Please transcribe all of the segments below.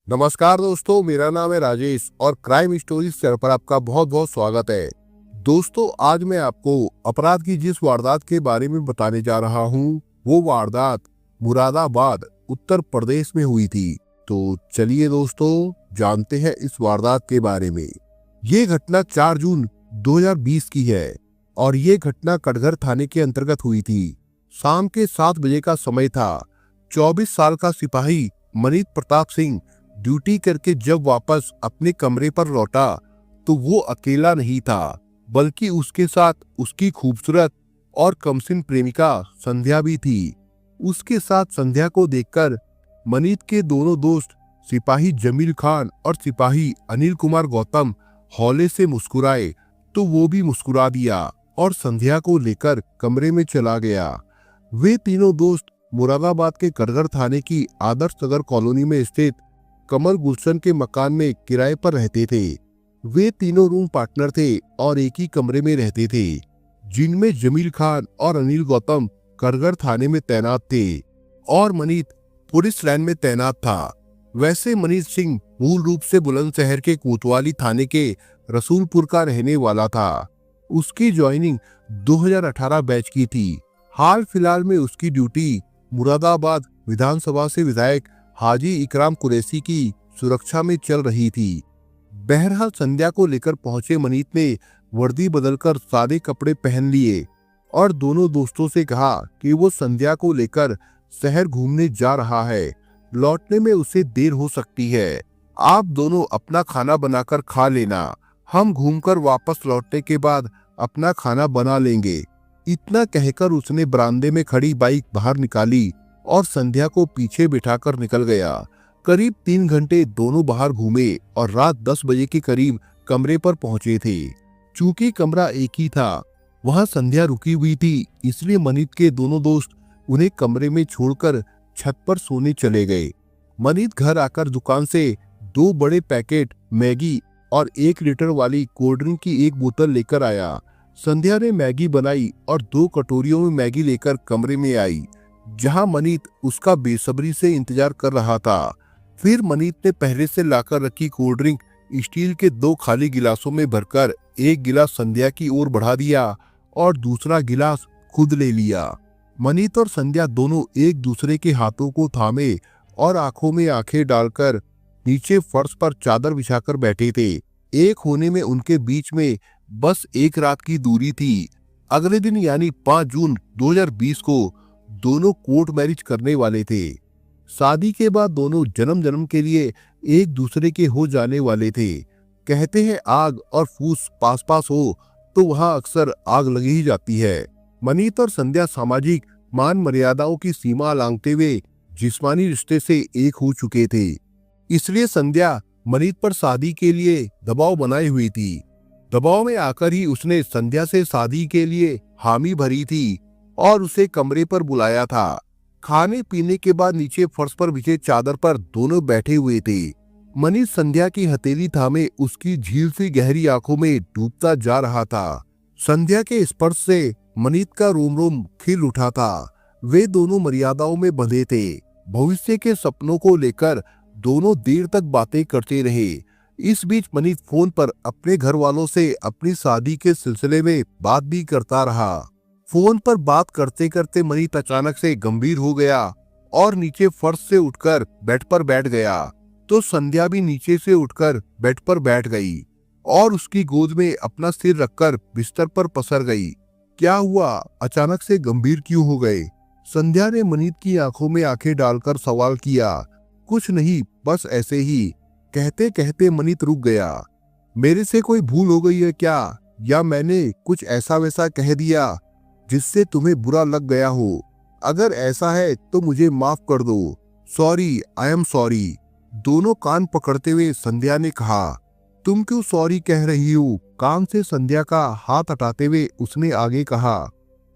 नमस्कार दोस्तों, मेरा नाम है राजेश और क्राइम स्टोरीज चैनल पर आपका बहुत बहुत स्वागत है। दोस्तों, आज मैं आपको अपराध की जिस वारदात के बारे में बताने जा रहा हूँ, वो वारदात मुरादाबाद उत्तर प्रदेश में हुई थी। तो चलिए दोस्तों, जानते हैं इस वारदात के बारे में। ये घटना 4 जून 2020 की है और ये घटना कटघर थाने के अंतर्गत हुई थी। शाम के 7 बजे का समय था। 24 साल का सिपाही मनीत प्रताप सिंह ड्यूटी करके जब वापस अपने कमरे पर लौटा तो वो अकेला नहीं था, बल्कि उसके साथ उसकी खूबसूरत और कमसिन प्रेमिका संध्या भी थी। उसके साथ संध्या को देखकर मनीत के दोनों दोस्त सिपाही जमील खान और सिपाही अनिल कुमार गौतम हौले से मुस्कुराए तो वो भी मुस्कुरा दिया और संध्या को लेकर कमरे में चला गया। वे तीनों दोस्त मुरादाबाद के कटघर थाने की आदर्श नगर कॉलोनी में स्थित कमल गुलशन के मकान में किराए पर रहते थे। वे तीनों रूम पार्टनर थे और एक ही कमरे में रहते थे, जिनमें जमील खान और अनिल गौतम कटघर थाने में तैनात थे और मनीत पुलिस लाइन में तैनात था। वैसे मनीत सिंह मूल रूप से बुलंदशहर के कोतवाली थाने के रसूलपुर का रहने वाला था। उसकी ज्वाइनिंग 2018 बैच की थी। हाल फिलहाल में उसकी ड्यूटी मुरादाबाद विधानसभा से विधायक हाजी इकराम कुरैशी की सुरक्षा में चल रही थी। बहरहाल संध्या को लेकर पहुंचे मनीत ने वर्दी बदलकर सादे कपड़े पहन लिए और दोनों दोस्तों से कहा कि वो संध्या को लेकर शहर घूमने जा रहा है। लौटने में उसे देर हो सकती है। आप दोनों अपना खाना बनाकर खा लेना। हम घूमकर वापस लौटने के बाद अपना खाना बना लेंगे। इतना कहकर उसने बरामदे में खड़ी बाइक बाहर निकाली और संध्या को पीछे बिठाकर निकल गया। करीब 3 घंटे दोनों बाहर घूमे और रात 10 बजे के करीब कमरे पर पहुंचे थे। चूंकि कमरा एक ही था, वहां संध्या रुकी हुई थी, इसलिए मनीत के दोनों दोस्त उन्हें कमरे में छोड़कर छत पर सोने चले गए। मनीत घर आकर दुकान से 2 बड़े पैकेट मैगी और 1 लीटर वाली कोल्ड ड्रिंक की 1 बोतल लेकर आया। संध्या ने मैगी बनाई और 2 कटोरियों में मैगी लेकर कमरे में आई, जहां मनीत उसका बेसब्री से इंतजार कर रहा था। फिर मनीत ने पहले से लाकर रखी कोल्ड ड्रिंक स्टील के 2 खाली गिलासों में भरकर 1 गिलास संध्या की ओर बढ़ा दिया और दूसरा गिलास खुद ले लिया। मनीत और संध्या दोनों एक दूसरे के हाथों को थामे और आंखों में आंखें डालकर नीचे फर्श पर चादर बिछाकर बैठे थे। एक होने में उनके बीच में बस 1 रात की दूरी थी। अगले दिन यानी 5 जून 2020 को दोनों कोर्ट मैरिज करने वाले थे। शादी के बाद दोनों जन्म जन्म के लिए एक दूसरे के हो जाने वाले थे। कहते हैं आग और फूस पास पास हो तो वहां अक्सर आग लगी ही जाती है। मनीत और संध्या सामाजिक मान मर्यादाओं की सीमा लांघते हुए जिस्मानी रिश्ते से एक हो चुके थे, इसलिए संध्या मनीत पर शादी के लिए दबाव बनाई हुई थी। दबाव में आकर ही उसने संध्या से शादी के लिए हामी भरी थी और उसे कमरे पर बुलाया था। खाने पीने के बाद नीचे फर्श पर बिछे चादर पर दोनों बैठे हुए थे। मनीष संध्या की हथेली थामे उसकी झील सी गहरी आंखों में डूबता जा रहा था। संध्या के स्पर्श से मनीष का रोम रोम खिल उठा था। वे दोनों मर्यादाओं में बंधे थे। भविष्य के सपनों को लेकर दोनों देर तक बातें करते रहे। इस बीच मनीष फोन पर अपने घर वालों से अपनी शादी के सिलसिले में बात भी करता रहा। फोन पर बात करते करते मनीष अचानक से गंभीर हो गया और नीचे फर्श से उठकर बेड पर बैठ गया। तो संध्या भी नीचे से उठकर बेड पर बैठ गई और उसकी गोद में अपना सिर रखकर बिस्तर पर पसर गई। क्या हुआ, अचानक से गंभीर क्यों हो गए? संध्या ने मनीष की आंखों में आंखें डालकर सवाल किया। कुछ नहीं, बस ऐसे ही। कहते कहते मनीष रुक गया। मेरे से कोई भूल हो गई है क्या, या मैंने कुछ ऐसा वैसा कह दिया जिससे तुम्हें बुरा लग गया हो? अगर ऐसा है तो मुझे माफ कर दो। Sorry, I am sorry. दोनों कान पकड़ते हुए संध्या ने कहा। तुम क्यों सॉरी कह रही हो? कान से संध्या का हाथ हटाते हुए उसने आगे कहा,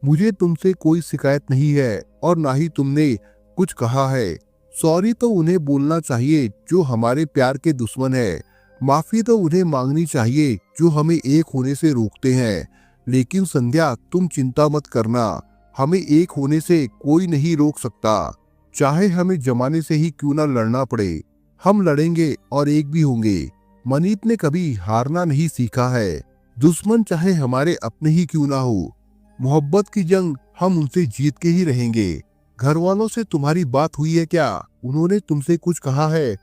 मुझे तुमसे कोई शिकायत नहीं है और ना ही तुमने कुछ कहा है। सॉरी तो उन्हें बोलना चाहिए जो हमारे प्यार के दुश्मन है। माफी तो उन्हें मांगनी चाहिए जो हमें एक होने से रोकते हैं। लेकिन संध्या, तुम चिंता मत करना, हमें एक होने से कोई नहीं रोक सकता, चाहे हमें जमाने से ही क्यों ना लड़ना पड़े। हम लड़ेंगे और एक भी होंगे। मनीत ने कभी हारना नहीं सीखा है, दुश्मन चाहे हमारे अपने ही क्यों ना हो। मोहब्बत की जंग हम उनसे जीत के ही रहेंगे। घर वालों से तुम्हारी बात हुई है क्या? उन्होंने तुमसे कुछ कहा है?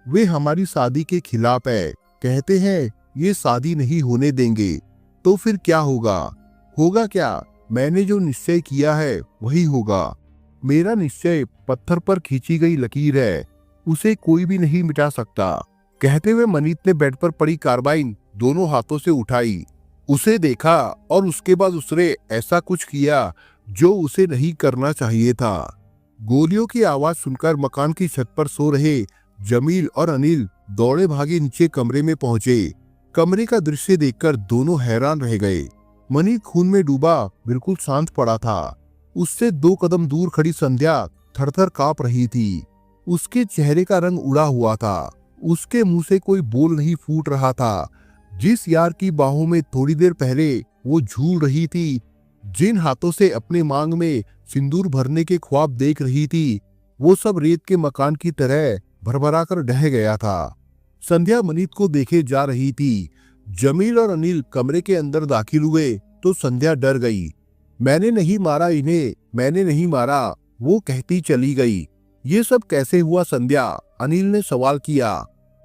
वे हमारी शादी के खिलाफ है, कहते हैं ये शादी नहीं होने देंगे। तो फिर क्या होगा? होगा क्या? मैंने जो निश्चय किया है वही होगा। मेरा निश्चय पत्थर पर खींची गई लकीर है, उसे कोई भी नहीं मिटा सकता। कहते हुए मनीत ने बेड पर पड़ी कार्बाइन दोनों हाथों से उठाई, उसे देखा और उसके बाद उसने ऐसा कुछ किया जो उसे नहीं करना चाहिए था। गोलियों की आवाज सुनकर मकान की छत पर सो रहे जमील और अनिल दौड़े भागे नीचे कमरे में पहुंचे। कमरे का दृश्य देखकर दोनों हैरान रह गए। मनीत खून में डूबा बिल्कुल शांत पड़ा था। उससे 2 कदम दूर खड़ी संध्या थरथर कांप रही थी। उसके चेहरे का रंग उड़ा हुआ था, उसके मुंह से कोई बोल नहीं फूट रहा था। जिस यार की बाहों में थोड़ी देर पहले वो झूल रही थी, जिन हाथों से अपने मांग में सिंदूर भरने के ख्वाब देख रही थी, वो सब रेत के मकान की तरह भरभरा कर ढह गया था। संध्या मनीत को देखे जा रही थी। जमील और अनिल कमरे के अंदर दाखिल हुए तो संध्या डर गई। मैंने नहीं मारा इन्हें, मैंने नहीं मारा, वो कहती चली गई। ये सब कैसे हुआ संध्या? अनिल ने सवाल किया।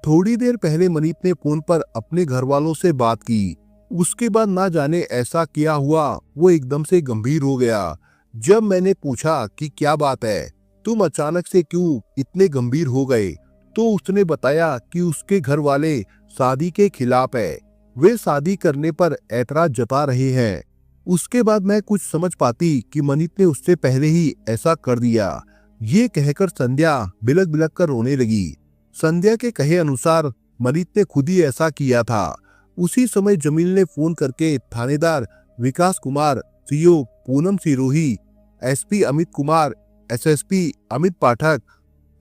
थोड़ी देर पहले मनीत ने फोन पर अपने घर वालों से बात की, उसके बाद ना जाने ऐसा क्या हुआ, वो एकदम से गंभीर हो गया। जब मैंने पूछा कि क्या बात है, तुम अचानक से क्यों इतने गंभीर हो गए, तो उसने बताया कि उसके घर वाले शादी के खिलाफ है, वे शादी करने पर ऐतराज जता रहे हैं। उसके बाद मैं कुछ समझ पाती कि मनीत ने उससे पहले ही ऐसा कर दिया। ये कहकर संध्या बिलक बिलक कर रोने लगी। संध्या के कहे अनुसार मनीत ने खुद ही ऐसा किया था। उसी समय जमील ने फोन करके थानेदार Vikas Kumar, CO Poonam Sirohi, SP Amit Kumar, SSP Amit Pathak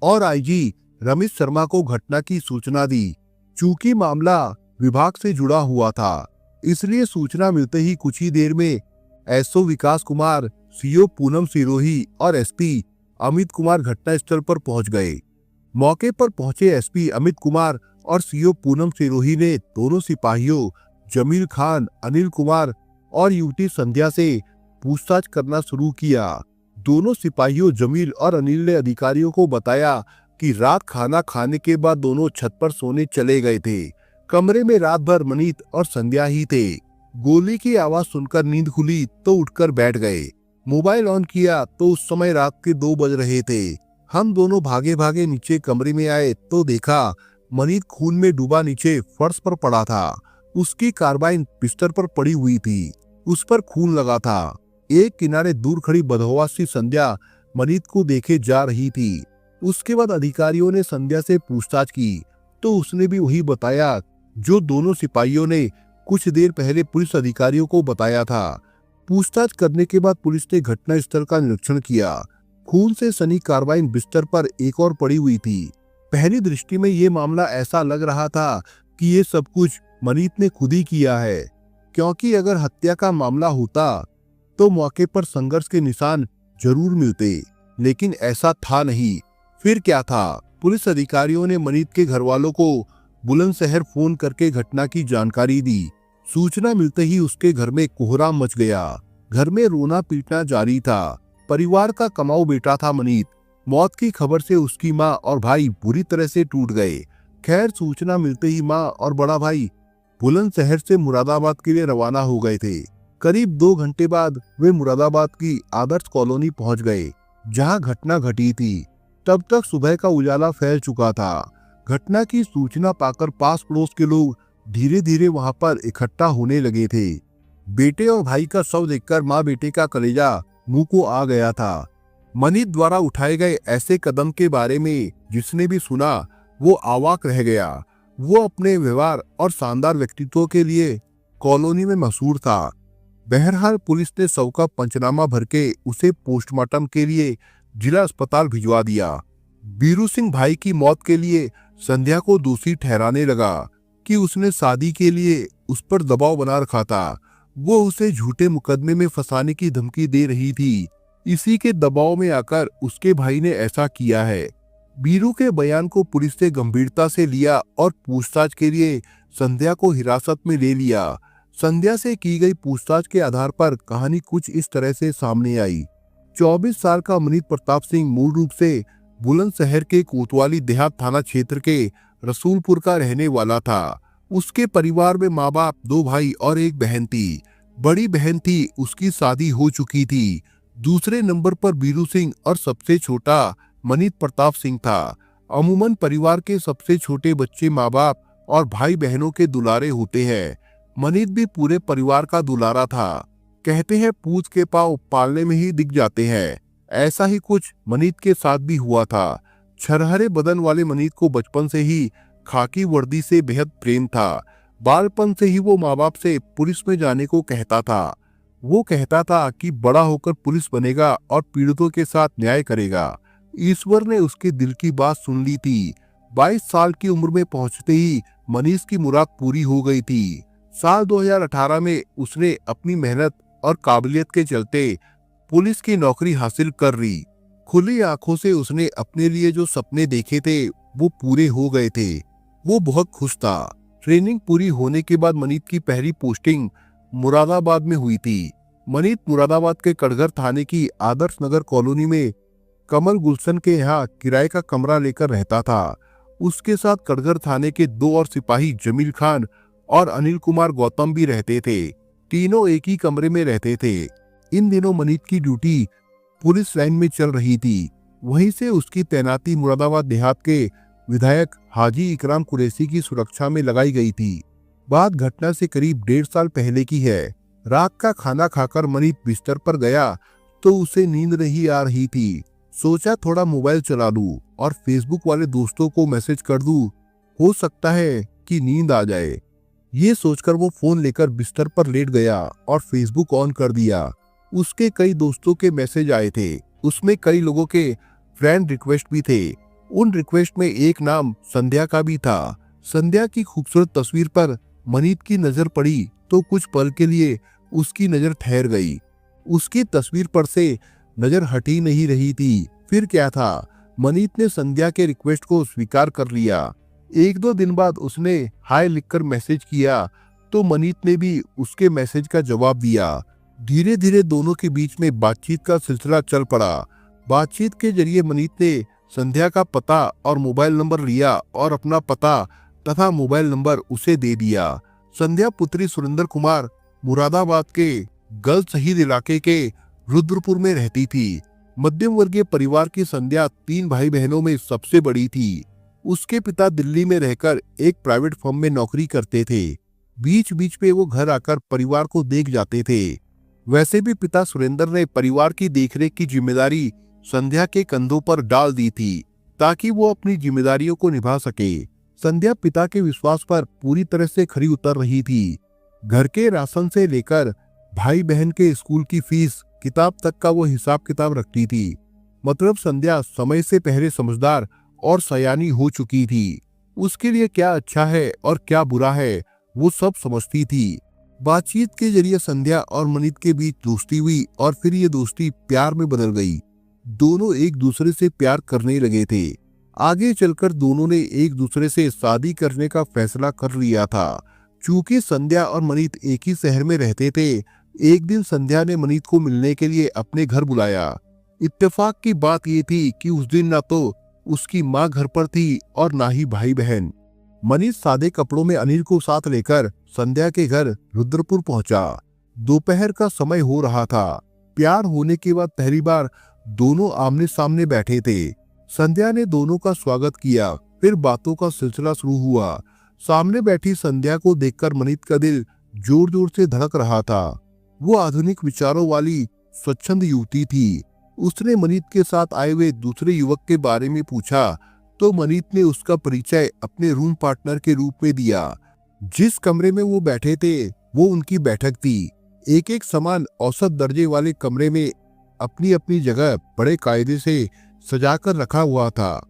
और आईजी रमेश शर्मा को घटना की सूचना दी। चूंकि मामला विभाग से जुड़ा हुआ था, इसलिए सूचना मिलते ही कुछ ही देर में एसओ विकास कुमार, सीओ पूनम सिरोही और एसपी अमित कुमार घटनास्थल पर पहुंच गए। मौके पर पहुंचे एसपी अमित कुमार और सीओ पूनम सिरोही ने दोनों सिपाहियों जमील खान, अनिल कुमार और युवती संध्या से पूछताछ करना शुरू किया। दोनों सिपाहियों जमील और अनिल ने अधिकारियों को बताया कि रात खाना खाने के बाद दोनों छत पर सोने चले गए थे। कमरे में रात भर मनीत और संध्या ही थे। गोली की आवाज सुनकर नींद खुली तो उठकर बैठ गए। मोबाइल ऑन किया तो उस समय रात के 2 बज रहे थे। हम दोनों भागे भागे नीचे कमरे में आए तो देखा मनीत खून में डूबा नीचे फर्श पर पड़ा था। उसकी कार्बाइन बिस्तर पर पड़ी हुई थी, उस पर खून लगा था। एक किनारे दूर खड़ी बदहवास सी संध्या मनीत को देखे जा रही थी। उसके बाद अधिकारियों ने संध्या से पूछताछ की तो उसने भी वही बताया जो दोनों सिपाहियों ने कुछ देर पहले पुलिस अधिकारियों को बताया था। पूछताछ करने के बाद पुलिस ने घटना स्थल का निरीक्षण किया। खून से सनी कार्बाइन बिस्तर पर एक और पड़ी हुई थी। पहली दृष्टि में ये मामला ऐसा लग रहा था कि ये सब कुछ मनीत ने खुद ही किया है, क्योंकि अगर हत्या का मामला होता तो मौके पर संघर्ष के निशान जरूर मिलते, लेकिन ऐसा था नहीं। फिर क्या था? पुलिस अधिकारियों ने मनीत के घर वालों को बुलंदशहर फोन करके घटना की जानकारी दी। सूचना मिलते ही उसके घर में कोहराम मच गया। घर में रोना पीटना जारी था। परिवार का कमाऊ बेटा था मनीत। मौत की खबर से उसकी माँ और भाई बुरी तरह से टूट गए। खैर, सूचना मिलते ही माँ और बड़ा भाई बुलंदशहर से मुरादाबाद के लिए रवाना हो गए थे। करीब 2 घंटे बाद वे मुरादाबाद की आदर्श कॉलोनी पहुंच गए, जहां घटना घटी थी। तब तक सुबह का उजाला फैल चुका था। घटना की सूचना पाकर पास पड़ोस के लोग धीरे धीरे वहां पर इकट्ठा होने लगे थे। बेटे और भाई का शव देखकर माँ बेटे का कलेजा मुंह को आ गया था। मनीत द्वारा उठाए गए ऐसे कदम के बारे में जिसने भी सुना वो अवाक रह गया। वो अपने व्यवहार और शानदार व्यक्तित्व के लिए कॉलोनी में मशहूर था। बहरहाल पुलिस ने शव का पंचनामा भर के उसे पोस्टमार्टम के लिए जिला अस्पताल भिजवा दिया। बीरू सिंह भाई की मौत के लिए संध्या को दोषी ठहराने लगा कि उसने शादी के लिए उस पर दबाव बना रखा था। वो उसे झूठे मुकदमे में फंसाने की धमकी दे रही थी। इसी के दबाव में आकर उसके भाई ने ऐसा किया है। बीरू के बयान को पुलिस ने गंभीरता से लिया और पूछताछ के लिए संध्या को हिरासत में ले लिया। संध्या से की गई पूछताछ के आधार पर कहानी कुछ इस तरह से सामने आई। 24 साल का मनीत प्रताप सिंह मूल रूप से बुलंदशहर के कोतवाली देहात थाना क्षेत्र के रसूलपुर का रहने वाला था। उसके परिवार में माँ बाप, 2 भाई और 1 बहन थी। बड़ी बहन थी, उसकी शादी हो चुकी थी। दूसरे नंबर पर बीरू सिंह और सबसे छोटा मनीत प्रताप सिंह था। अमूमन परिवार के सबसे छोटे बच्चे माँ बाप और भाई बहनों के दुलारे होते हैं। मनीत भी पूरे परिवार का दुलारा था। कहते हैं पूत के पाँव पालने में ही दिख जाते हैं। ऐसा ही कुछ मनीत के साथ भी हुआ था। छरहरे बदन वाले मनीत को बचपन से ही खाकी वर्दी से बेहद प्रेम था। बालपन से ही वो माँ बाप से पुलिस में जाने को कहता था। वो कहता था कि बड़ा होकर पुलिस बनेगा और पीड़ितों के साथ न्याय करेगा। ईश्वर ने उसके दिल की बात सुन ली थी। 22 साल की उम्र में पहुंचते ही मनीष की मुराद पूरी हो गई थी। साल 2018 में उसने अपनी मेहनत और काबिलियत के चलते पुलिस की नौकरी हासिल कर ली। खुली आंखों से उसने अपने लिए जो सपने देखे थे वो पूरे हो गए थे। वो बहुत खुश था। ट्रेनिंग पूरी होने के बाद मनीत की पहली पोस्टिंग मुरादाबाद में हुई थी। मनीत मुरादाबाद के कड़घर थाने की आदर्श नगर कॉलोनी में कमल गुलशन के यहाँ किराए का कमरा लेकर रहता था। उसके साथ कड़घर थाने के 2 और सिपाही जमील खान और अनिल कुमार गौतम भी रहते थे। तीनों एक ही कमरे में रहते थे। इन दिनों मनीत की ड्यूटी पुलिस लाइन में चल रही थी। वहीं से उसकी तैनाती मुरादाबाद देहात के विधायक हाजी इकराम कुरैशी की सुरक्षा में लगाई गई थी। बात घटना से करीब 1.5 साल पहले की है। रात का खाना खाकर मनीत बिस्तर पर गया तो उसे नींद नहीं आ रही थी। सोचा थोड़ा मोबाइल चला लूं और फेसबुक वाले दोस्तों को मैसेज कर दूं, हो सकता है कि नींद आ जाए। ये सोचकर वो फोन लेकर बिस्तर पर लेट गया और फेसबुक ऑन कर दिया। उसके कई दोस्तों के मैसेज आए थे। उसमें कई लोगों के फ्रेंड रिक्वेस्ट भी थे। उन रिक्वेस्ट में एक नाम संध्या का भी था। संध्या की खूबसूरत तस्वीर पर मनीत की नजर पड़ी तो कुछ पल के लिए उसकी नजर ठहर गई। उसकी तस्वीर पर से नजर हटी नहीं रही थी। फिर क्या था, मनीत ने संध्या के रिक्वेस्ट को स्वीकार कर लिया। 1-2 दिन बाद उसने हाय लिखकर मैसेज किया तो मनीत ने भी उसके मैसेज का जवाब दिया। धीरे धीरे दोनों के बीच में बातचीत का सिलसिला चल पड़ा। बातचीत के जरिए मनीत ने संध्या का पता और मोबाइल नंबर लिया और अपना पता तथा मोबाइल नंबर उसे दे दिया। संध्या पुत्री सुरेंद्र कुमार मुरादाबाद के गल शहीद इलाके के रुद्रपुर में रहती थी। मध्यम वर्गीय परिवार की संध्या 3 भाई बहनों में सबसे बड़ी थी। उसके पिता दिल्ली में रहकर एक प्राइवेट फर्म में नौकरी करते थे। बीच बीच में वो घर आकर परिवार को देख जाते थे। वैसे भी पिता सुरेंद्र ने परिवार की देखरेख की जिम्मेदारी संध्या के कंधों पर डाल दी थी ताकि वो अपनी जिम्मेदारियों को निभा सके। संध्या पिता के विश्वास पर पूरी तरह से खरी उतर रही थी। घर के राशन से लेकर भाई बहन के स्कूल की फीस, किताब तक का वो हिसाब किताब रखती थी। मतलब संध्या समय से पहले समझदार और सयानी हो चुकी थी। उसके लिए क्या अच्छा है और क्या बुरा है वो सब समझती थी। बातचीत के जरिए संध्या और मनीत के बीच दोस्ती हुई और फिर ये दोस्ती प्यार में बदल गई। दोनों एक दूसरे से प्यार करने लगे थे। आगे चलकर दोनों ने एक दूसरे से शादी करने का फैसला कर लिया था। चूंकि संध्या और मनीत एक ही शहर में रहते थे, एक दिन संध्या ने मनीत को मिलने के लिए अपने घर बुलाया। इत्तेफाक की बात ये थी कि उस दिन ना तो उसकी माँ घर पर थी और ना ही भाई बहन। मनीत सादे कपड़ों में अनिल को साथ लेकर संध्या के घर रुद्रपुर पहुंचा। दोपहर का समय हो रहा था। प्यार होने के बाद पहली बार दोनों आमने सामने बैठे थे। संध्या ने दोनों का स्वागत किया। फिर बातों का सिलसिला शुरू हुआ। सामने बैठी संध्या को देखकर मनीत का दिल जोर जोर से धड़क रहा था। वो आधुनिक विचारों वाली स्वच्छंद युवती थी। उसने मनीत के साथ आए हुए दूसरे युवक के बारे में पूछा तो मनीत ने उसका परिचय अपने रूम पार्टनर के रूप में दिया। जिस कमरे में वो बैठे थे वो उनकी बैठक थी। एक एक समान औसत दर्जे वाले कमरे में अपनी अपनी जगह बड़े कायदे से सजाकर रखा हुआ था,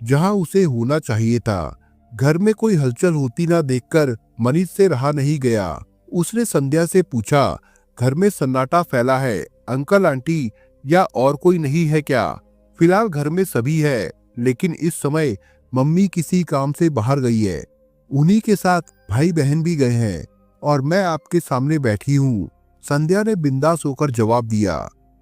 जहां उसे होना चाहिए था। घर में कोई हलचल होती ना देखकर मनीत से रहा नहीं गया। उसने संध्या से पूछा, घर में सन्नाटा फैला है, अंकल आंटी या और कोई नहीं है क्या? फिलहाल घर में सभी है, लेकिन इस समय मम्मी किसी काम से बाहर गई है। उन्हीं के साथ भाई बहन भी गए हैं और मैं आपके सामने बैठी हूँ। संध्या ने बिंदास होकर जवाब दिया।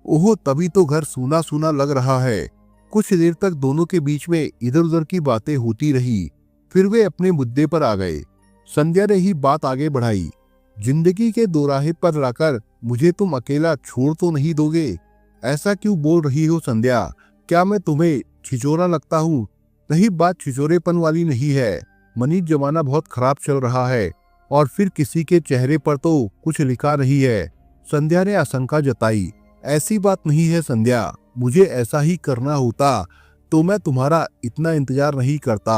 ओह, तभी तो घर सूना सूना लग रहा है। कुछ देर तक दोनों के बीच में इधर उधर की बातें होती रही, फिर वे अपने मुद्दे पर आ गए। संध्या ने ही बात आगे बढ़ाई। जिंदगी के दोराहे पर लाकर मुझे तुम अकेला छोड़ तो नहीं दोगे? ऐसा क्यों बोल रही हो संध्या? क्या मैं तुम्हें छिचोरा लगता हूँ? नहीं, बात छिचोरेपन वाली नहीं है। मनीष, जमाना बहुत खराब चल रहा है और फिर किसी के चेहरे पर तो कुछ लिखा नहीं है। संध्या ने आशंका जताई। ऐसी बात नहीं है संध्या, मुझे ऐसा ही करना होता तो मैं तुम्हारा इतना इंतजार नहीं करता,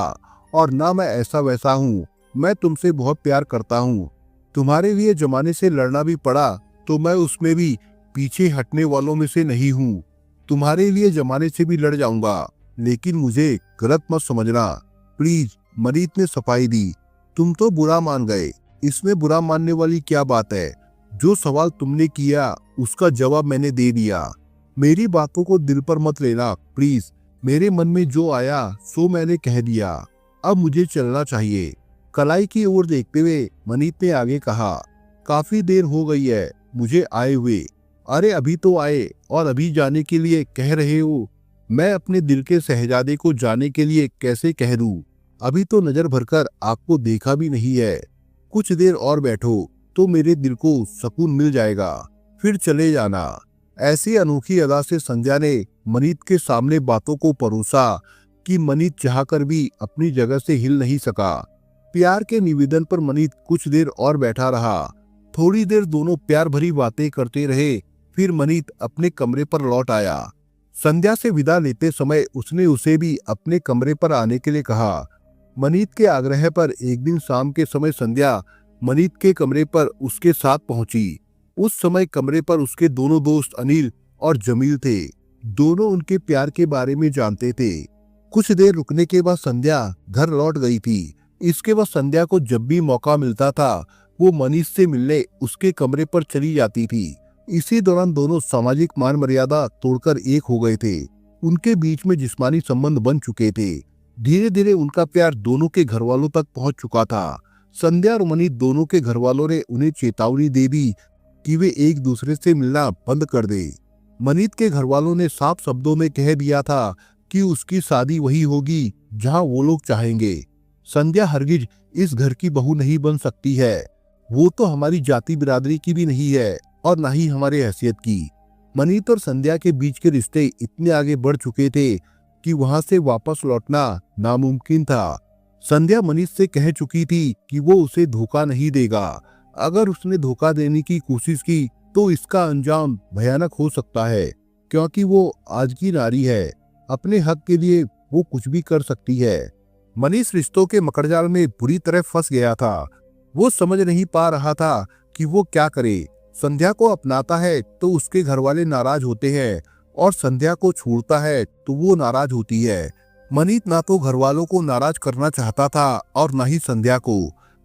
और ना मैं ऐसा वैसा हूँ। मैं तुमसे बहुत प्यार करता हूँ। तुम्हारे लिए जमाने से लड़ना भी पड़ा तो मैं उसमें भी पीछे हटने वालों में से नहीं हूँ। तुम्हारे लिए जमाने से भी लड़ जाऊंगा, लेकिन मुझे गलत मत समझना प्लीज। मनीष ने सफाई दी। तुम तो बुरा मान गए, इसमें बुरा मानने वाली क्या बात है? जो सवाल तुमने किया उसका जवाब मैंने दे दिया। मेरी बातों को दिल पर मत लेना प्लीज। मेरे मन में जो आया सो मैंने कह दिया। अब मुझे चलना चाहिए। कलाई की ओर देखते हुए मनीष ने आगे कहा। काफी देर हो गई है मुझे आए हुए। अरे अभी तो आए और अभी जाने के लिए कह रहे हो? मैं अपने दिल के शहजादे को जाने के लिए कैसे कह दूं? अभी तो नजर भरकर आपको देखा भी नहीं है। कुछ देर और बैठो तो मेरे दिल को सुकून मिल जाएगा, फिर चले जाना। ऐसी अनोखी अदा से संध्या ने मनीष के सामने बातों को परोसा कि मनीष चाहकर भी अपनी जगह से हिल नहीं सका। प्यार के निवेदन पर मनीष कुछ देर और बैठा रहा। थोड़ी देर दोनों प्यार भरी बातें करते रहे, फिर मनीष अपने कमरे पर लौट आया। संध्या से विदा लेते समय उसने उसे भी अपने कमरे पर आने के लिए कहा। मनीष के आग्रह पर एक दिन शाम के समय संध्या मनीष के कमरे पर उसके साथ पहुंची। उस समय कमरे पर उसके दोनों दोस्त अनिल और जमील थे। दोनों उनके प्यार के बारे में जानते थे। कुछ देर रुकने के बाद संध्या घर लौट गई थी। इसके बाद संध्या को जब भी मौका मिलता था वो मनीष से मिलने उसके कमरे पर चली जाती थी। इसी दौरान दोनों सामाजिक मान मर्यादा तोड़कर एक हो गए थे। उनके बीच में जिस्मानी संबंध बन चुके थे। धीरे धीरे उनका प्यार दोनों के घर वालों तक पहुंच चुका था। संध्या और मनीष दोनों के घर वालों ने उन्हें चेतावनी दे दी कि वे एक दूसरे से मिलना बंद कर दे। मनीष के घर वालों ने साफ शब्दों में कह दिया था कि उसकी शादी वही होगी जहां वो लोग चाहेंगे। संध्या हरगिज इस घर की बहू नहीं बन सकती है। वो तो हमारी जाति बिरादरी की भी नहीं है और न ही हमारे हैसियत की। मनीष और संध्या के बीच के रिश्ते इतने आगे बढ़ चुके थे कि वहां से वापस लौटना नामुमकिन था। संध्या मनीष से कह चुकी थी कि वो उसे धोखा नहीं देगा। अगर उसने धोखा देने की कोशिश की तो इसका अंजाम भयानक हो सकता है, क्योंकि वो आज की नारी है। अपने हक के लिए वो कुछ भी कर सकती है। मनीष रिश्तों के मकड़जाल में बुरी तरह फंस गया था। वो समझ नहीं पा रहा था कि वो क्या करे। संध्या को अपनाता है तो उसके घर वाले नाराज होते हैं, और संध्या को छोड़ता है तो वो नाराज होती है। मनीष ना तो घर वालों को नाराज करना चाहता था और ना ही संध्या को।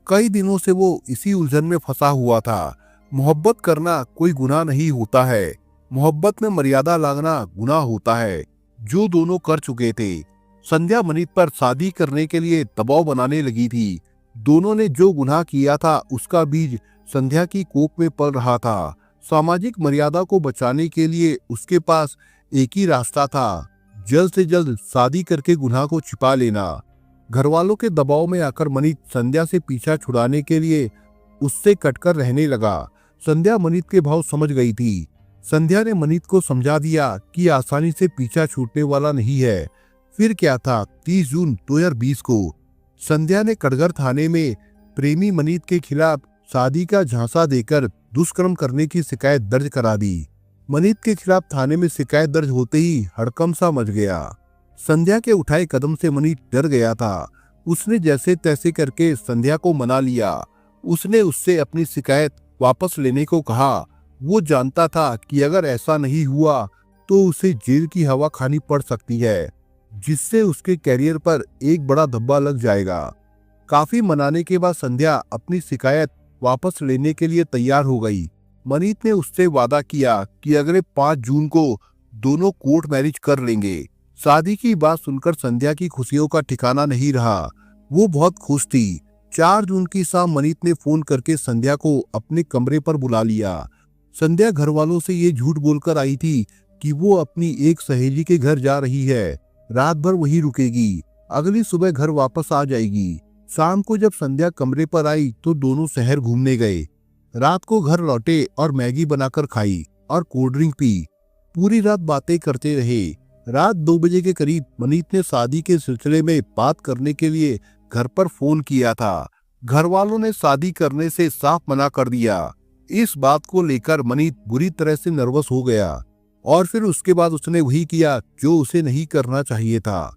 कई दिनों से वो इसी उलझन में फंसा हुआ था। मोहब्बत करना कोई गुनाह नहीं होता है, मोहब्बत में मर्यादा लागना गुनाह होता है, जो दोनों कर चुके थे। संध्या मनीष पर शादी करने के लिए दबाव बनाने लगी थी। दोनों ने जो गुनाह किया था उसका बीज संध्या की कोख में पल रहा था। सामाजिक मर्यादा को बचाने के लिए उसके पास एक ही रास्ता था, जल्द से जल्द शादी करके गुनाह को छिपा लेना। घर वालों के दबाव में आकर मनीष संध्या से पीछा छुड़ाने के लिए उससे कटकर रहने लगा। संध्या मनीष के भाव समझ गई थी। संध्या ने मनीष को समझा दिया कि आसानी से पीछा छूटने वाला नहीं है। फिर क्या था, 30 जून 2020 को संध्या ने कटघर थाने में प्रेमी मनीष के खिलाफ शादी का झांसा देकर दुष्कर्म करने की शिकायत दर्ज करा दी। मनीष के खिलाफ थाने में शिकायत दर्ज होते ही हड़कंप सा मच गया। संध्या के उठाए कदम से मनीष डर गया था। उसने जैसे तैसे करके संध्या को मना लिया। उसने उससे अपनी शिकायत वापस लेने को कहा। वो जानता था कि अगर ऐसा नहीं हुआ तो उसे जेल की हवा खानी पड़ सकती है, जिससे उसके कैरियर पर एक बड़ा धब्बा लग जाएगा। काफी मनाने के बाद संध्या अपनी शिकायत वापस लेने के लिए तैयार हो गई। मनीष ने उससे वादा किया कि अगले 5 जून को दोनों कोर्ट मैरिज कर लेंगे। शादी की बात सुनकर संध्या की खुशियों का ठिकाना नहीं रहा। वो बहुत खुश थी। 4 जून की शाम मनीत ने फोन करके संध्या को अपने कमरे पर बुला लिया। संध्या घर वालों से ये झूठ बोलकर आई थी कि वो अपनी एक सहेली के घर जा रही है, रात भर वहीं रुकेगी, अगली सुबह घर वापस आ जाएगी। शाम को जब संध्या कमरे पर आई तो दोनों शहर घूमने गए। रात को घर लौटे और मैगी बनाकर खाई और कोल्ड ड्रिंक पी। पूरी रात बातें करते रहे। रात 2 बजे के करीब मनीत ने शादी के सिलसिले में बात करने के लिए घर पर फोन किया था। घर वालों ने शादी करने से साफ मना कर दिया। इस बात को लेकर मनीत बुरी तरह से नर्वस हो गया और फिर उसके बाद उसने वही किया जो उसे नहीं करना चाहिए था।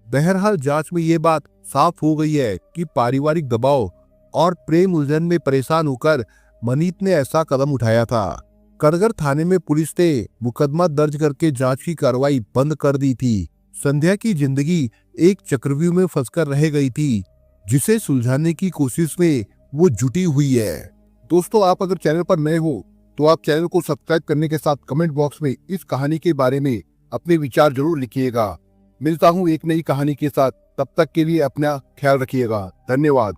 बहरहाल जांच में ये बात साफ हो गई है कि पारिवारिक दबाव और प्रेम उलझन में परेशान होकर मनीत ने ऐसा कदम उठाया था। कड़गर थाने में पुलिस ने मुकदमा दर्ज करके जांच की कार्रवाई बंद कर दी थी। संध्या की जिंदगी एक चक्रव्यूह में फंसकर रह गई थी, जिसे सुलझाने की कोशिश में वो जुटी हुई है। दोस्तों, आप अगर चैनल पर नए हो तो आप चैनल को सब्सक्राइब करने के साथ कमेंट बॉक्स में इस कहानी के बारे में अपने विचार जरूर लिखिएगा। मिलता हूँ एक नई कहानी के साथ, तब तक के लिए अपना ख्याल रखिएगा। धन्यवाद।